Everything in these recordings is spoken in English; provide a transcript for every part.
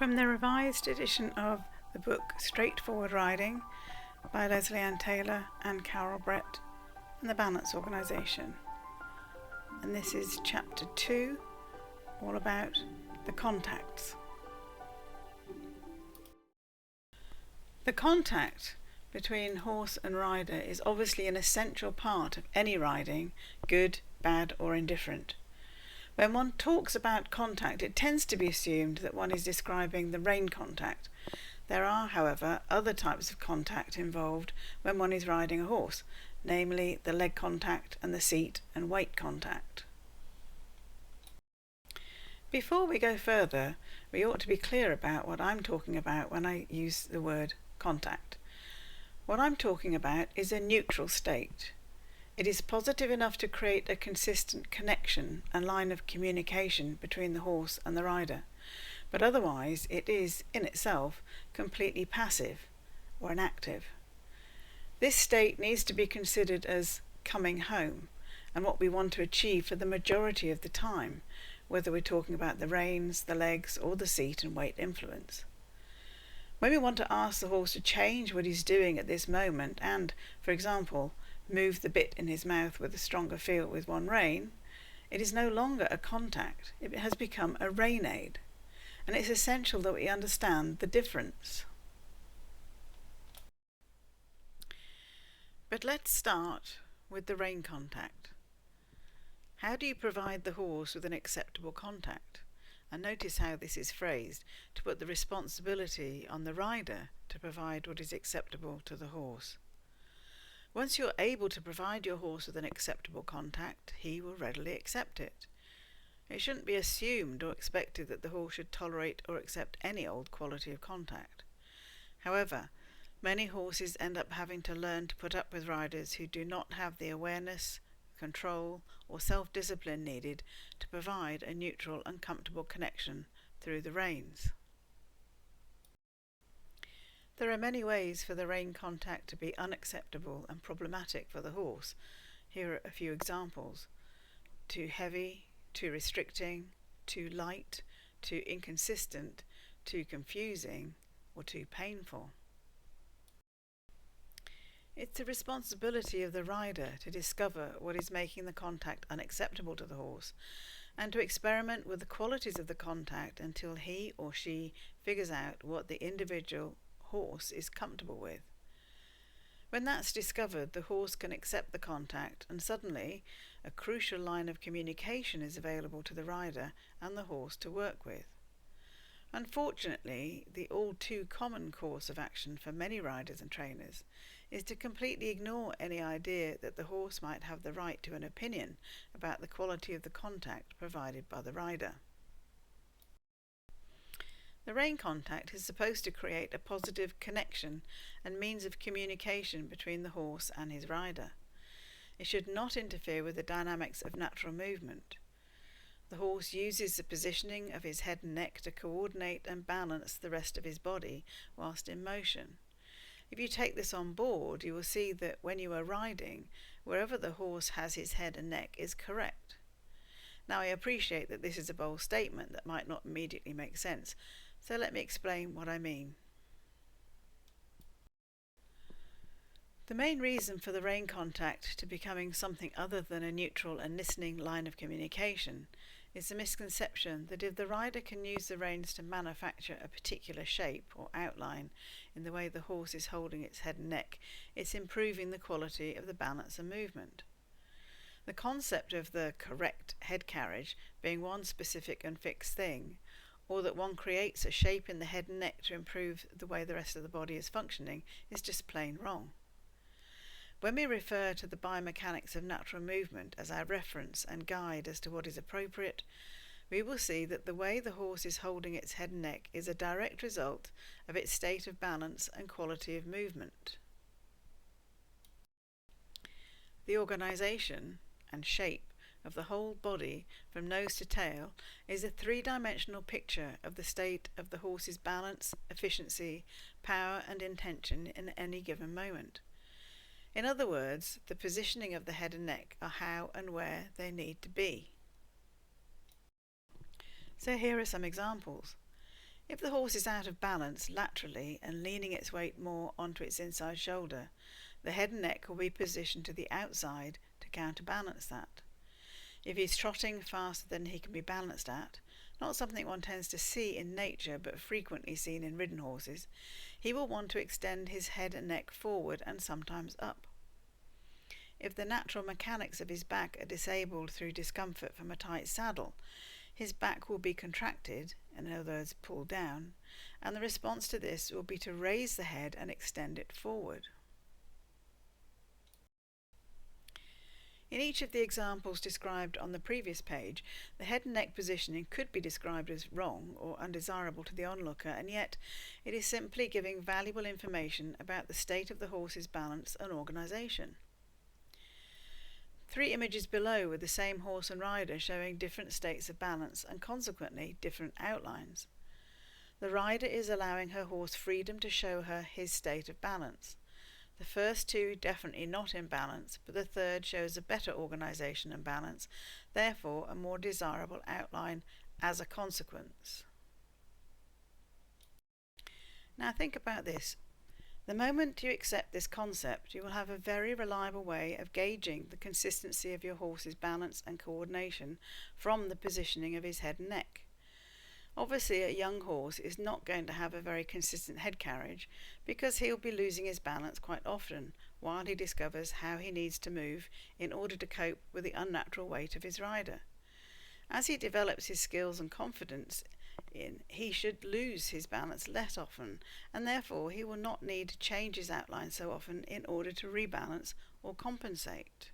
From the revised edition of the book Straightforward Riding by Leslie Ann Taylor and Carol Brett and the Balance Organisation. And this is Chapter 2, all about the contacts. The contact between horse and rider is obviously an essential part of any riding, good, bad or indifferent. When one talks about contact, it tends to be assumed that one is describing the rein contact. There are, however, other types of contact involved when one is riding a horse, namely the leg contact and the seat and weight contact. Before we go further, we ought to be clear about what I'm talking about when I use the word contact. What I'm talking about is a neutral state. It is positive enough to create a consistent connection and line of communication between the horse and the rider, but otherwise it is, in itself, completely passive or inactive. This state needs to be considered as coming home and what we want to achieve for the majority of the time, whether we're talking about the reins, the legs, or the seat and weight influence. When we want to ask the horse to change what he's doing at this moment and, for example, move the bit in his mouth with a stronger feel with one rein, it is no longer a contact. It has become a rein aid, and it's essential that we understand the difference. But let's start with the rein contact. How do you provide the horse with an acceptable contact? And notice how this is phrased, to put the responsibility on the rider to provide what is acceptable to the horse. Once you're able to provide your horse with an acceptable contact, he will readily accept it. It shouldn't be assumed or expected that the horse should tolerate or accept any old quality of contact. However, many horses end up having to learn to put up with riders who do not have the awareness, control, or self-discipline needed to provide a neutral and comfortable connection through the reins. There are many ways for the rein contact to be unacceptable and problematic for the horse. Here are a few examples. Too heavy, too restricting, too light, too inconsistent, too confusing, or too painful. It's the responsibility of the rider to discover what is making the contact unacceptable to the horse and to experiment with the qualities of the contact until he or she figures out what the individual horse is comfortable with. When that's discovered, the horse can accept the contact, and suddenly a crucial line of communication is available to the rider and the horse to work with. Unfortunately, the all too common course of action for many riders and trainers is to completely ignore any idea that the horse might have the right to an opinion about the quality of the contact provided by the rider. The rein contact is supposed to create a positive connection and means of communication between the horse and his rider. It should not interfere with the dynamics of natural movement. The horse uses the positioning of his head and neck to coordinate and balance the rest of his body whilst in motion. If you take this on board, you will see that when you are riding, wherever the horse has his head and neck is correct. Now, I appreciate that this is a bold statement that might not immediately make sense, so let me explain what I mean. The main reason for the rein contact to becoming something other than a neutral and listening line of communication is the misconception that if the rider can use the reins to manufacture a particular shape or outline in the way the horse is holding its head and neck, it's improving the quality of the balance and movement. The concept of the correct head carriage being one specific and fixed thing, or that one creates a shape in the head and neck to improve the way the rest of the body is functioning, is just plain wrong. When we refer to the biomechanics of natural movement as our reference and guide as to what is appropriate, we will see that the way the horse is holding its head and neck is a direct result of its state of balance and quality of movement. The organisation and shape of the whole body from nose to tail is a three-dimensional picture of the state of the horse's balance, efficiency, power and intention in any given moment. In other words, the positioning of the head and neck are how and where they need to be. So here are some examples. If the horse is out of balance laterally and leaning its weight more onto its inside shoulder, the head and neck will be positioned to the outside to counterbalance that. If he's trotting faster than he can be balanced at, not something one tends to see in nature but frequently seen in ridden horses, he will want to extend his head and neck forward and sometimes up. If the natural mechanics of his back are disabled through discomfort from a tight saddle, his back will be contracted, in other words pulled down, and the response to this will be to raise the head and extend it forward. In each of the examples described on the previous page, the head and neck positioning could be described as wrong or undesirable to the onlooker, and yet it is simply giving valuable information about the state of the horse's balance and organisation. 3 images below with the same horse and rider showing different states of balance and consequently different outlines. The rider is allowing her horse freedom to show her his state of balance. The first 2 definitely not in balance, but the third shows a better organisation and balance, therefore a more desirable outline as a consequence. Now think about this. The moment you accept this concept, you will have a very reliable way of gauging the consistency of your horse's balance and coordination from the positioning of his head and neck. Obviously, a young horse is not going to have a very consistent head carriage because he'll be losing his balance quite often while he discovers how he needs to move in order to cope with the unnatural weight of his rider. As he develops his skills and confidence, he should lose his balance less often, and therefore he will not need to change his outline so often in order to rebalance or compensate.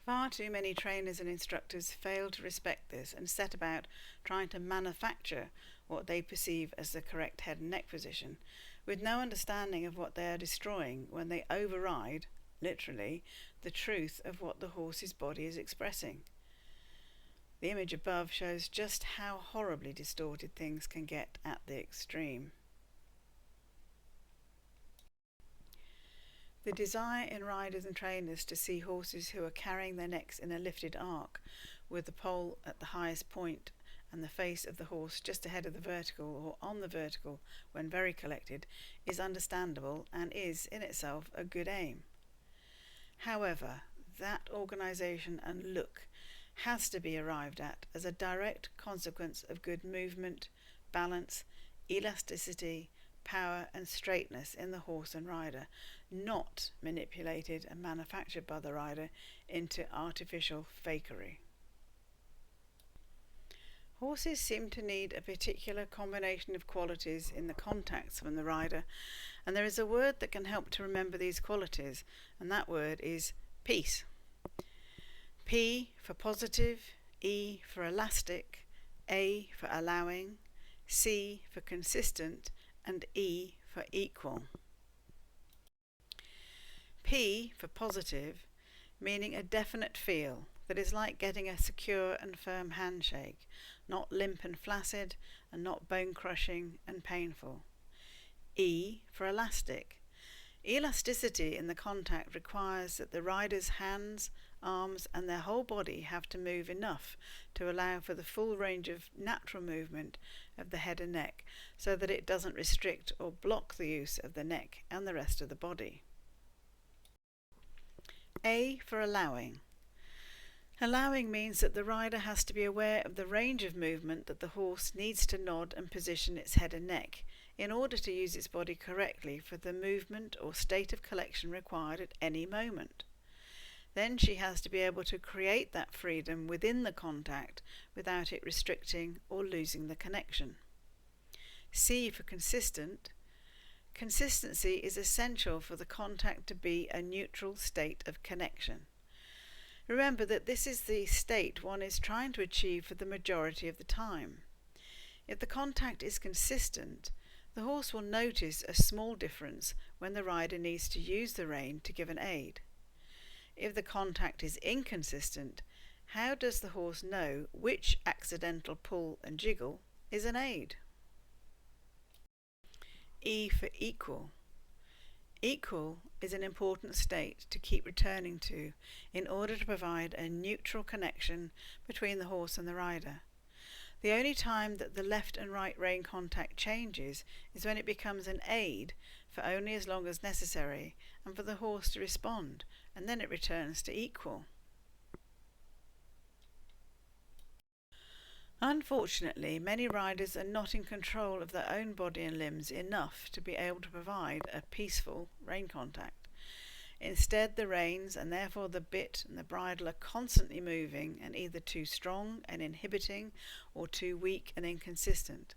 Far too many trainers and instructors fail to respect this and set about trying to manufacture what they perceive as the correct head and neck position, with no understanding of what they are destroying when they override, literally, the truth of what the horse's body is expressing. The image above shows just how horribly distorted things can get at the extreme. The desire in riders and trainers to see horses who are carrying their necks in a lifted arc, with the pole at the highest point and the face of the horse just ahead of the vertical or on the vertical when very collected, is understandable and is in itself a good aim. However, that organisation and look has to be arrived at as a direct consequence of good movement, balance, elasticity, power and straightness in the horse and rider, not manipulated and manufactured by the rider into artificial fakery. Horses seem to need a particular combination of qualities in the contacts from the rider, and there is a word that can help to remember these qualities, and that word is peace. P for positive, E for elastic, A for allowing, C for consistent, and E for equal. P for positive, meaning a definite feel that is like getting a secure and firm handshake, not limp and flaccid, and not bone-crushing and painful. E for elastic. Elasticity in the contact requires that the rider's hands, arms and their whole body have to move enough to allow for the full range of natural movement of the head and neck so that it doesn't restrict or block the use of the neck and the rest of the body. A for allowing. Allowing means that the rider has to be aware of the range of movement that the horse needs to nod and position its head and neck in order to use its body correctly for the movement or state of collection required at any moment. Then she has to be able to create that freedom within the contact without it restricting or losing the connection. C for consistent. Consistency is essential for the contact to be a neutral state of connection. Remember that this is the state one is trying to achieve for the majority of the time. If the contact is consistent, the horse will notice a small difference when the rider needs to use the rein to give an aid. If the contact is inconsistent, how does the horse know which accidental pull and jiggle is an aid? E for equal. Equal is an important state to keep returning to in order to provide a neutral connection between the horse and the rider. The only time that the left and right rein contact changes is when it becomes an aid for only as long as necessary and for the horse to respond, and then it returns to equal. Unfortunately, many riders are not in control of their own body and limbs enough to be able to provide a peaceful rein contact. Instead, the reins, and therefore the bit and the bridle, are constantly moving and either too strong and inhibiting or too weak and inconsistent.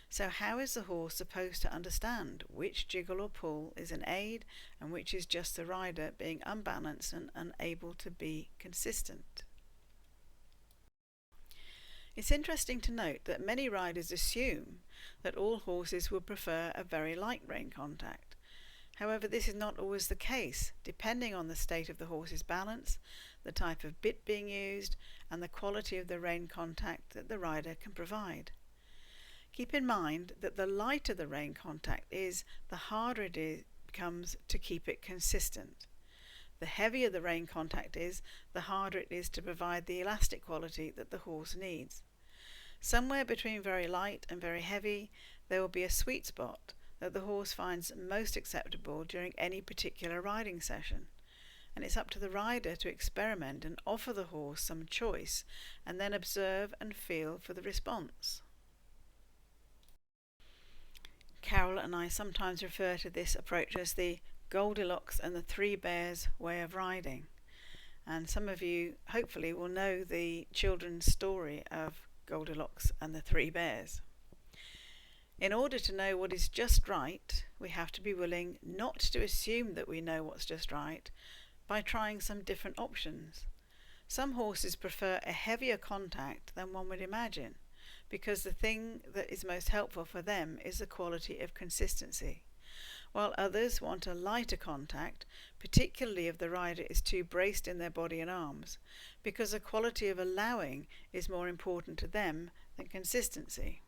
So how is the horse supposed to understand which jiggle or pull is an aid and which is just the rider being unbalanced and unable to be consistent? It's interesting to note that many riders assume that all horses will prefer a very light rein contact. However, this is not always the case, depending on the state of the horse's balance, the type of bit being used, and the quality of the rein contact that the rider can provide. Keep in mind that the lighter the rein contact is, the harder it becomes to keep it consistent. The heavier the rein contact is, the harder it is to provide the elastic quality that the horse needs. Somewhere between very light and very heavy, there will be a sweet spot that the horse finds most acceptable during any particular riding session. And it's up to the rider to experiment and offer the horse some choice, and then observe and feel for the response. Carol and I sometimes refer to this approach as the Goldilocks and the Three Bears way of riding. And some of you hopefully will know the children's story of Goldilocks and the Three Bears. In order to know what is just right, we have to be willing not to assume that we know what's just right by trying some different options. Some horses prefer a heavier contact than one would imagine, because the thing that is most helpful for them is the quality of consistency, while others want a lighter contact, particularly if the rider is too braced in their body and arms, because the quality of allowing is more important to them than consistency.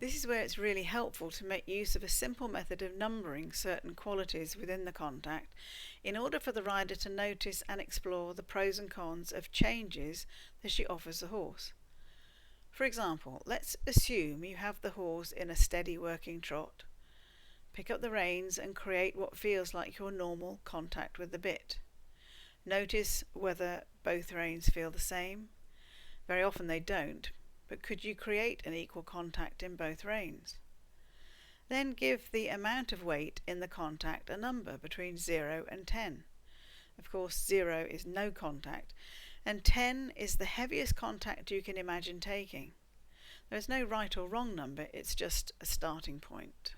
This is where it's really helpful to make use of a simple method of numbering certain qualities within the contact in order for the rider to notice and explore the pros and cons of changes that she offers the horse. For example, let's assume you have the horse in a steady working trot. Pick up the reins and create what feels like your normal contact with the bit. Notice whether both reins feel the same. Very often they don't, but could you create an equal contact in both reins? Then give the amount of weight in the contact a number between 0 and 10. Of course, 0 is no contact, and 10 is the heaviest contact you can imagine taking. There is no right or wrong number, it's just a starting point.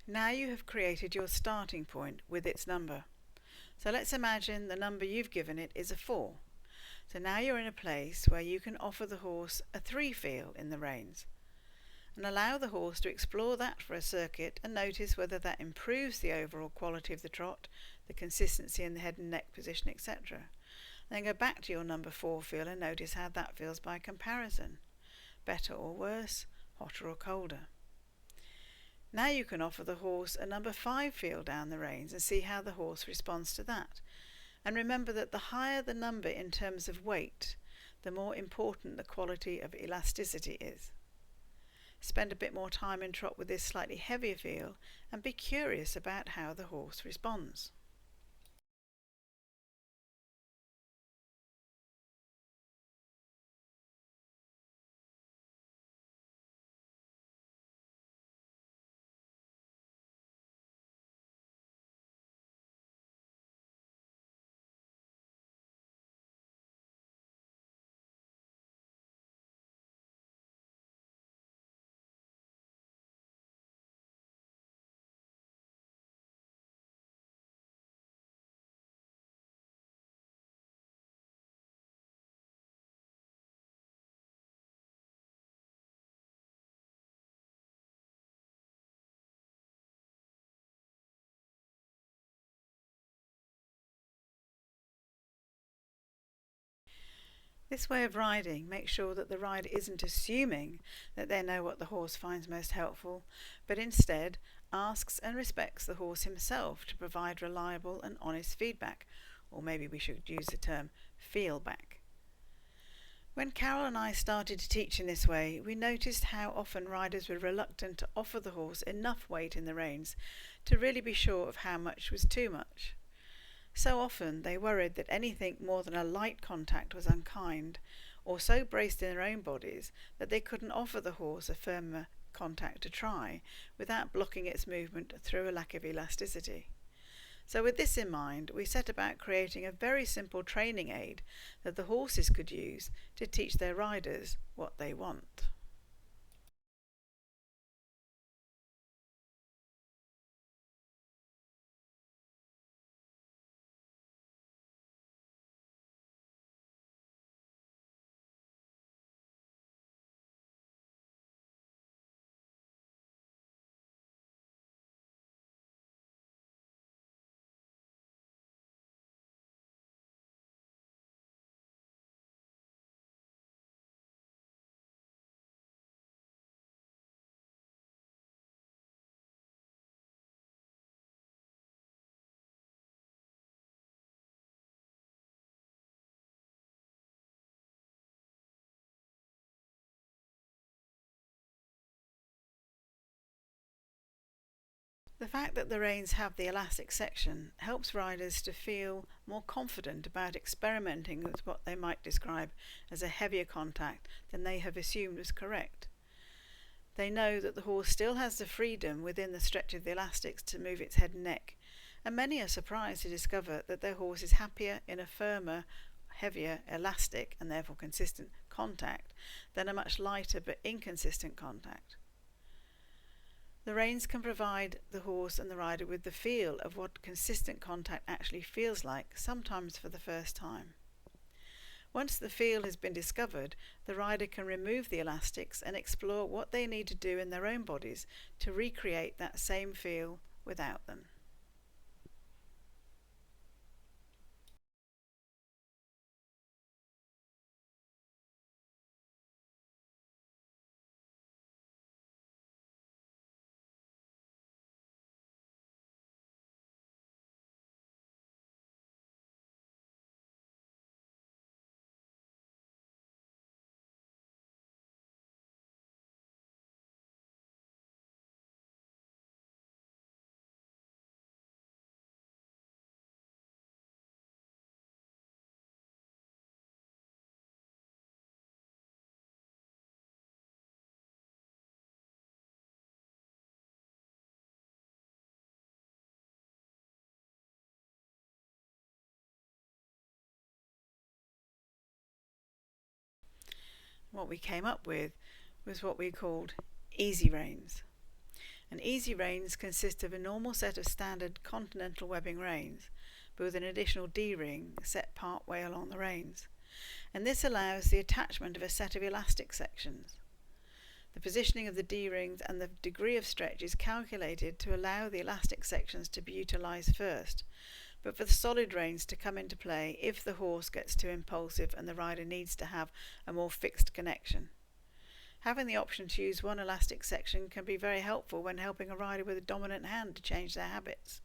Now you have created your starting point with its number. So let's imagine the number you've given it is a 4. So now you're in a place where you can offer the horse a 3 feel in the reins, and allow the horse to explore that for a circuit and notice whether that improves the overall quality of the trot, the consistency in the head and neck position, etc. Then go back to your number 4 feel and notice how that feels by comparison. Better or worse, hotter or colder. Now you can offer the horse a number 5 feel down the reins and see how the horse responds to that. And remember that the higher the number in terms of weight, the more important the quality of elasticity is. Spend a bit more time in trot with this slightly heavier feel and be curious about how the horse responds. This way of riding makes sure that the rider isn't assuming that they know what the horse finds most helpful, but instead asks and respects the horse himself to provide reliable and honest feedback, or maybe we should use the term feelback. When Carol and I started to teach in this way, we noticed how often riders were reluctant to offer the horse enough weight in the reins to really be sure of how much was too much. So often they worried that anything more than a light contact was unkind, or so braced in their own bodies that they couldn't offer the horse a firmer contact to try without blocking its movement through a lack of elasticity. So with this in mind, we set about creating a very simple training aid that the horses could use to teach their riders what they want. The fact that the reins have the elastic section helps riders to feel more confident about experimenting with what they might describe as a heavier contact than they have assumed was correct. They know that the horse still has the freedom within the stretch of the elastics to move its head and neck, and many are surprised to discover that their horse is happier in a firmer, heavier, elastic, and therefore consistent contact than a much lighter but inconsistent contact. The reins can provide the horse and the rider with the feel of what consistent contact actually feels like, sometimes for the first time. Once the feel has been discovered, the rider can remove the elastics and explore what they need to do in their own bodies to recreate that same feel without them. What we came up with was what we called easy reins. And easy reins consist of a normal set of standard continental webbing reins, but with an additional D-ring set part way along the reins. And this allows the attachment of a set of elastic sections. The positioning of the D-rings and the degree of stretch is calculated to allow the elastic sections to be utilised first, but for the solid reins to come into play if the horse gets too impulsive and the rider needs to have a more fixed connection. Having the option to use one elastic section can be very helpful when helping a rider with a dominant hand to change their habits.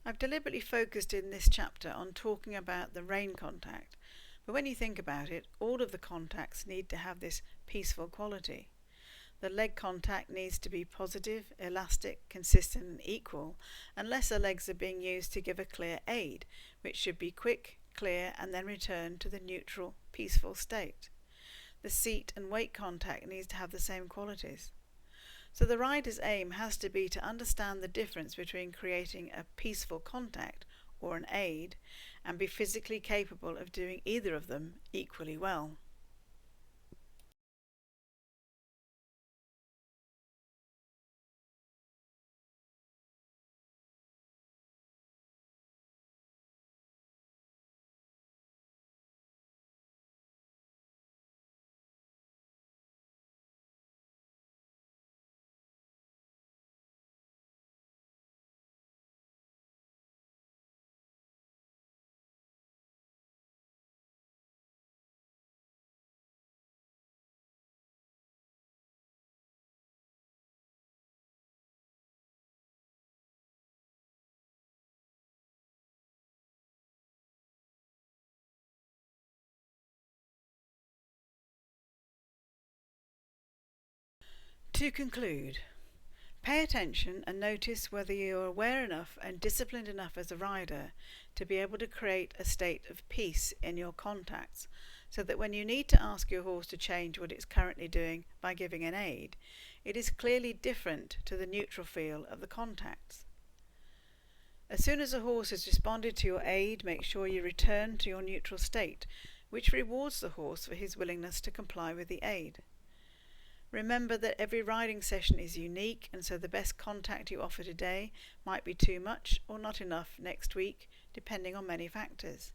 I've deliberately focused in this chapter on talking about the rein contact, but when you think about it, all of the contacts need to have this peaceful quality. The leg contact needs to be positive, elastic, consistent and equal, unless the legs are being used to give a clear aid, which should be quick, clear and then return to the neutral, peaceful state. The seat and weight contact needs to have the same qualities. So the rider's aim has to be to understand the difference between creating a peaceful contact or an aid and be physically capable of doing either of them equally well. To conclude, pay attention and notice whether you are aware enough and disciplined enough as a rider to be able to create a state of peace in your contacts, so that when you need to ask your horse to change what it's currently doing by giving an aid, it is clearly different to the neutral feel of the contacts. As soon as a horse has responded to your aid, make sure you return to your neutral state, which rewards the horse for his willingness to comply with the aid. Remember that every riding session is unique, and so the best contact you offer today might be too much or not enough next week, depending on many factors.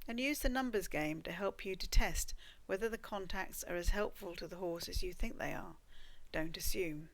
And use the numbers game to help you to test whether the contacts are as helpful to the horse as you think they are. Don't assume.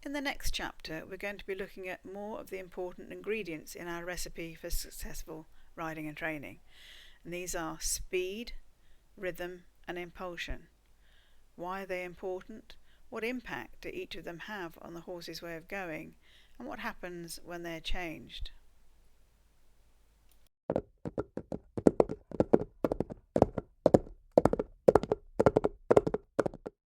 In the next chapter, we're going to be looking at more of the important ingredients in our recipe for successful riding and training. And these are speed, rhythm and impulsion. Why are they important? What impact do each of them have on the horse's way of going? And what happens when they're changed?